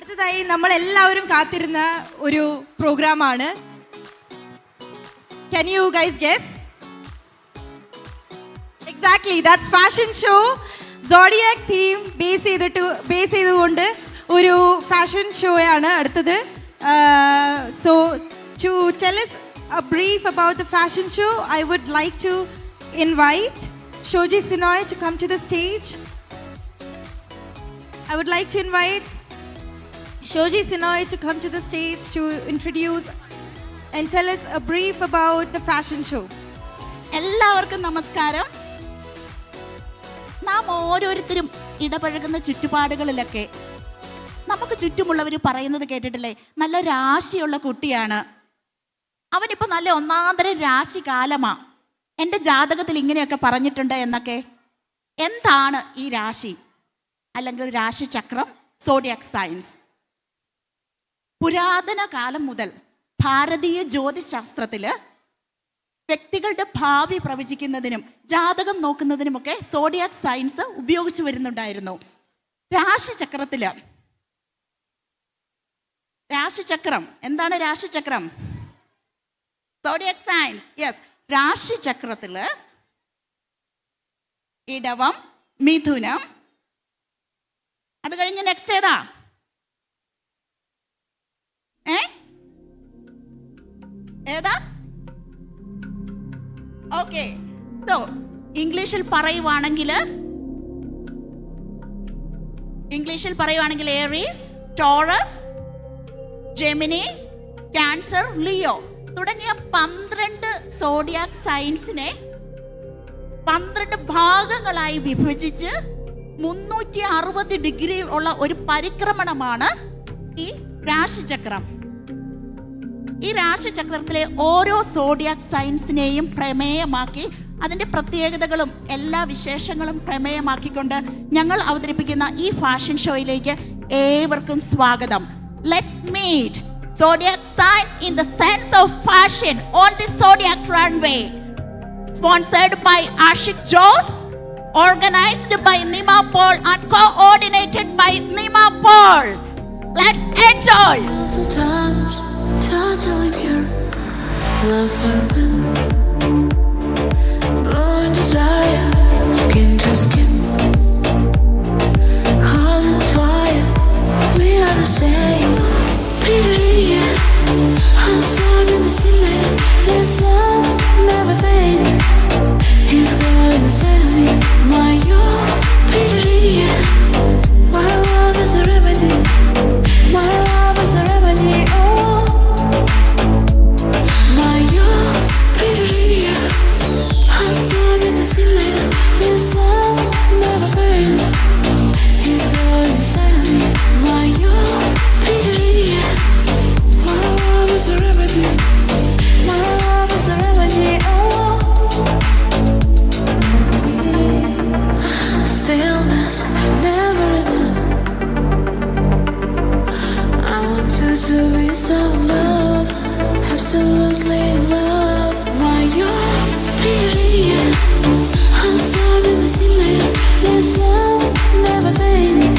അടുത്തതായി നമ്മൾ എല്ലാവരും കാത്തിരുന്ന ഒരു പ്രോഗ്രാമാണ്. Can you guys guess? Exactly, that's fashion show. Zodiac theme base ചെയ്തുകൊണ്ട് ഒരു ഫാഷൻ ഷോ ആണ് അടുത്തത്. So to tell us a brief about the fashion show, I would like to invite Shoji Sinoy to come to the stage. I would like to invite Shoji Sinoy to come to the stage to introduce and tell us a brief about the fashion show. എല്ലാവർക്കും നമസ്കാരം. നാം ഓരോരുത്തരും ഇടപഴകുന്ന ചുറ്റുപാടുകളിലൊക്കെ നമുക്ക് ചുറ്റുമുള്ളവർ പറയുന്നത് കേട്ടിട്ടില്ലേ, നല്ല രാശിയുള്ള കുട്ടിയാണ്, അവനിപ്പോൾ നല്ല ഒന്നാന്തരം രാശി കാലമാണ്, എൻ്റെ ജാതകത്തിൽ ഇങ്ങനെയൊക്കെ പറഞ്ഞിട്ടുണ്ട് എന്നൊക്കെ. എന്താണ് ഈ രാശി അല്ലെങ്കിൽ രാശിചക്രം, സോഡിയാക് സയൻസ്? പുരാതന കാലം മുതൽ ഭാരതീയ ജ്യോതിശാസ്ത്രത്തിൽ വ്യക്തികളുടെ ഭാവി പ്രവചിക്കുന്നതിനും ജാതകം നോക്കുന്നതിനുമൊക്കെ സോഡിയാക് സയൻസ് ഉപയോഗിച്ചു വരുന്നുണ്ടായിരുന്നു. രാശിചക്രം എന്താണ്? രാശിചക്രം, സോഡിയാക് സയൻസ്. യെസ്, രാശിചക്രത്തിൽ ഇടവം, മിഥുനം, അത് കഴിഞ്ഞ് നെക്സ്റ്റ് ഏതാ? ഏതാ? ഓക്കെ, സോ ഇംഗ്ലീഷിൽ പറയുവാണെങ്കിൽ Aries, Taurus, Gemini, cancer, Leo തുടങ്ങിയ 12 സോഡിയാക് സയൻസിനെ 12 ഭാഗങ്ങളായി വിഭജിച്ച് 360 ഡിഗ്രിയിൽ ഉള്ള ഒരു പരിക്രമണമാണ് ഈ രാശിചക്രം. ഈ രാശിചക്രത്തിലെ ഓരോ സോഡിയാക് സയൻസിനെയും പ്രമേയമാക്കി അതിൻ്റെ പ്രത്യേകതകളും എല്ലാ വിശേഷങ്ങളും പ്രമേയമാക്കിക്കൊണ്ട് ഞങ്ങൾ അവതരിപ്പിക്കുന്ന ഈ ഫാഷൻ ഷോയിലേക്ക് ഏവർക്കും സ്വാഗതം. Let's meet Zodiac Science in the sense of fashion on the Zodiac runway. Sponsored by Ashik Jose, organized by Nima Paul and coordinated by Nima Paul. Let's enjoy. Sometimes hard to live your love within, blowing desire, skin to skin, heart and fire, we are the same. Sun in the ceiling, this love never fading. He's going to save me, my you're pretty. My love is a remedy, my love is a remedy. Oh, my you're pretty. Sun in the ceiling, this love never fading. He's going to save me, my you're pretty. Is a remedy. My love is a remedy. Oh, stillness never enough. I want you to be so love, absolutely love. My you're pretty. I'm sun in the ceiling. This love never fading.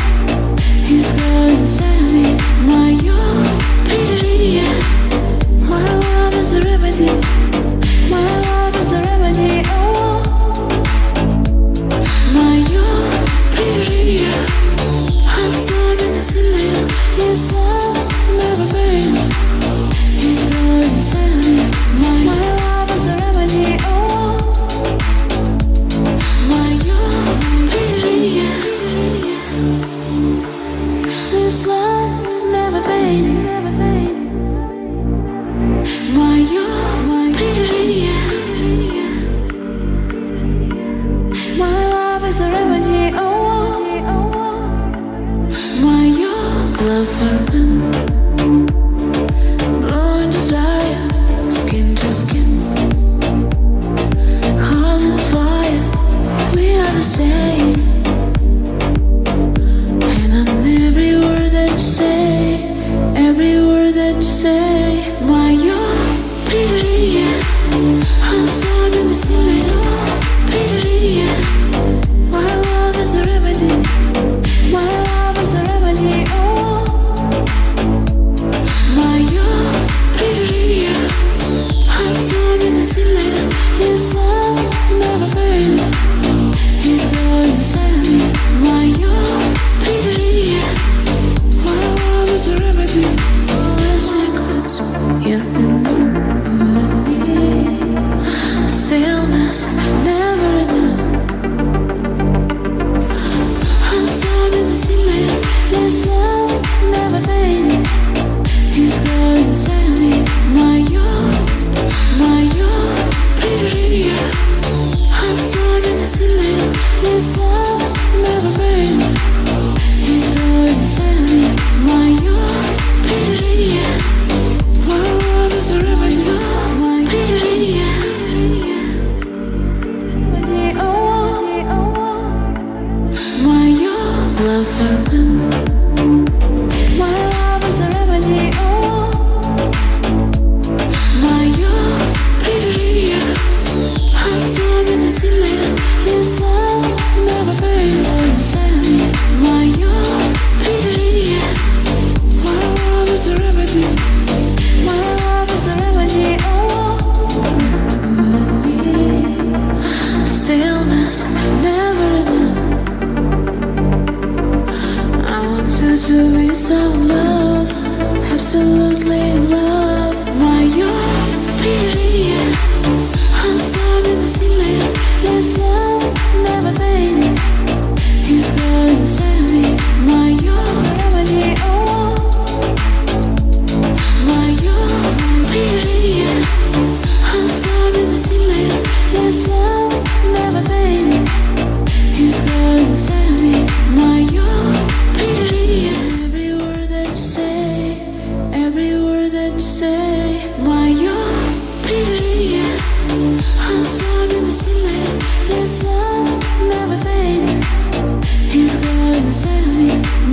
He's going to save me. My you're pretty. My love is a remedy. My love is a remedy. Oh, my you're pretty. I'm sun in the ceiling. This love never fading. He's going to save me. My love is a remedy. Oh, my you're pretty. This love never fading. My you're pretty. My love is a remedy. Oh, my you're love within, blowing desire, skin to skin, heart and fire, we are the same. And on every word that you say, every word that you say, my you're pretty. I'm sun in the ceiling. Pretty. My love is a remedy. My love is a remedy. Oh,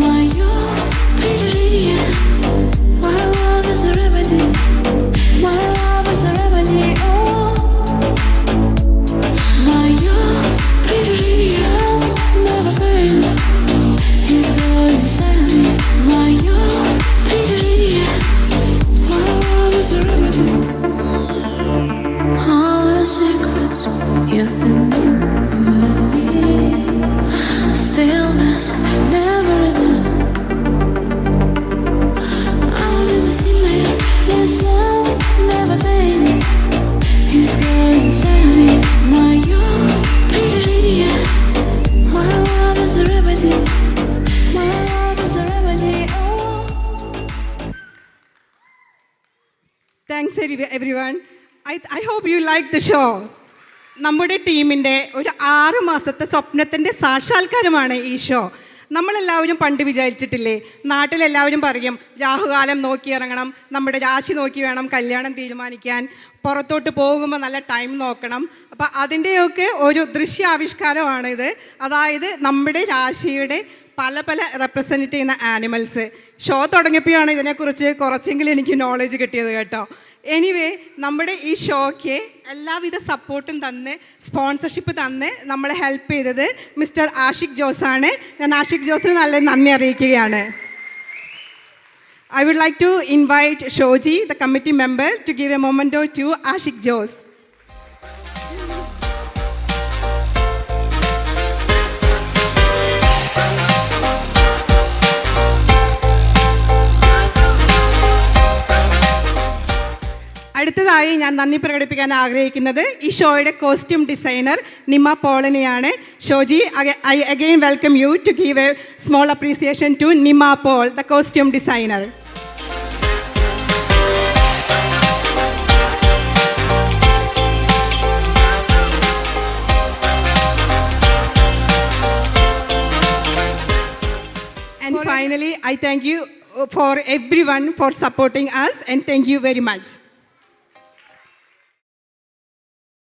My you're pretty radiant. My love is a remedy. My love is a remedy. Oh, my you're pretty radiant. Never fail. He's good inside me. My you're pretty radiant. My love is a remedy. All the secrets you and me. Stillness, never enough. Out in the sea, this love never fading. He's good inside me. My you're pretty radiant. My love is a remedy. My love is a remedy. Oh. Thanks everyone. I hope you like the show. നമ്മുടെ ടീമിൻ്റെ ഒരു 6 മാസത്തെ സ്വപ്നത്തിൻ്റെ സാക്ഷാത്കാരമാണ് ഈ show. നമ്മളെല്ലാവരും പണ്ട് വിചാരിച്ചിട്ടില്ലേ, നാട്ടിലെല്ലാവരും പറയും രാഹുകാലം നോക്കി ഇറങ്ങണം, നമ്മുടെ രാശി നോക്കി വേണം കല്യാണം തീരുമാനിക്കാൻ, പുറത്തോട്ട് പോകുമ്പോൾ നല്ല ടൈം നോക്കണം. അപ്പോൾ അതിൻ്റെയൊക്കെ ഒരു ദൃശ്യാവിഷ്കാരമാണിത്. അതായത് നമ്മുടെ രാശിയുടെ പല പല റെപ്രസെൻറ്റ് ചെയ്യുന്ന ആനിമൽസ്. ഷോ തുടങ്ങിയപ്പോഴാണ് ഇതിനെക്കുറിച്ച് കുറച്ചെങ്കിലും എനിക്ക് നോളജ് കിട്ടിയത് കേട്ടോ. എനിവേ, നമ്മുടെ ഈ ഷോയ്ക്ക് എല്ലാവിധ സപ്പോർട്ടും തന്ന് സ്പോൺസർഷിപ്പ് തന്ന് നമ്മളെ ഹെൽപ്പ് ചെയ്തത് മിസ്റ്റർ ആഷിഖ് ജോസാണ്. ഞാൻ ആഷിഖ് ജോസിന് നല്ല നന്ദി അറിയിക്കുകയാണ്. I would like to invite Shoji, the committee member, to give a memento to Ashik Jose. അടുത്തതായി ഞാൻ നന്ദി പ്രകടിപ്പിക്കാൻ ആഗ്രഹിക്കുന്നത് ഈ ഷോയുടെ കോസ്റ്റ്യൂം ഡിസൈനർ നിമ പോളിനെയാണ്. Shoji, I again welcome you to give a small appreciation to Nima Paul, the costume designer. And finally, I thank you for everyone for supporting us, and thank you very much.